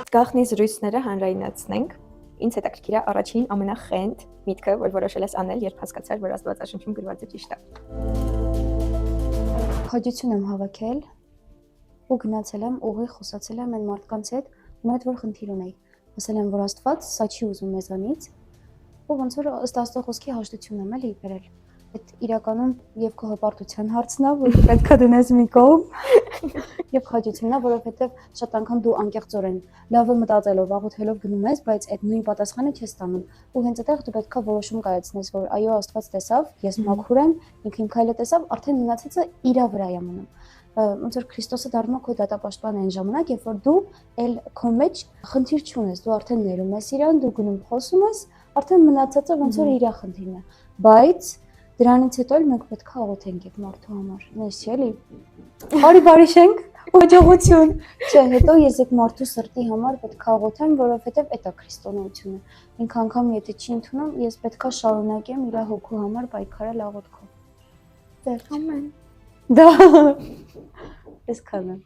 Գաղտնի զրույցները հանրայնացնենք։ Ինձ հետաքրքիր է առաջին ամենախենթ միտքը, որ որոշել ես անել, երբ հասկացար, որ Աստվածաշնչում գրվածը ճիշտ է։ Քաջություն եմ հավաքել ու գնացել եմ ուղիղ խոսացել եմ այն մարդկանց հետ, ում հետ որ խնդիր ունեի։ Ասել եմ, որ Աստված սա չի ուզում մեզանից, ու ոնց որ ըստ Աստծո խոսքի հաշտություն եմ էլի բերել։ Այդ իրականում եւ քո հպարտության հարցն է, որ պետքա դնես մի կողմ, եւ քաջությունն է, որովհետեւ շատ անգամ դու անկեղծորեն լավը մտածելով, աղոթելով գնում ես, բայց այդ նույն պատասխանը չես ստանում։ Ու հենց այդտեղ դու պետքա որոշում կայացնես, որ այո, Աստված տեսավ, ես մաքուր եմ, ինքը իմ քայլը տեսավ, արդեն մնացածը իրա վրա է մնում։ Ոնց որ Քրիստոսը դառնում է քո դատապաշտպանը այն ժամանակ, երբ որ դու էլ քո մեջ խնդիր չունես, դու արդեն ներում ես իրան, դու գնում խոսում ես, արդեն մնացածը ոնց որ իրա խնդիրն է։ Բայց դրանից հետո էլ մենք պետք է աղոթենք այդ մարդու համար։ Նես չի էլի։ Բարի բարիշենք, հաջողություն։ Չէ, հետո ես այդ մարդու սրտի համար պետք է աղոթեմ, որովհետև դա քրիստոնեությունը։ Ինքը անգամ եթե չի ընդունում, ես պետք է շարունակեմ իր հոգու համար պայքարել աղոթքով։ Ամեն։ Да. Այսքանը։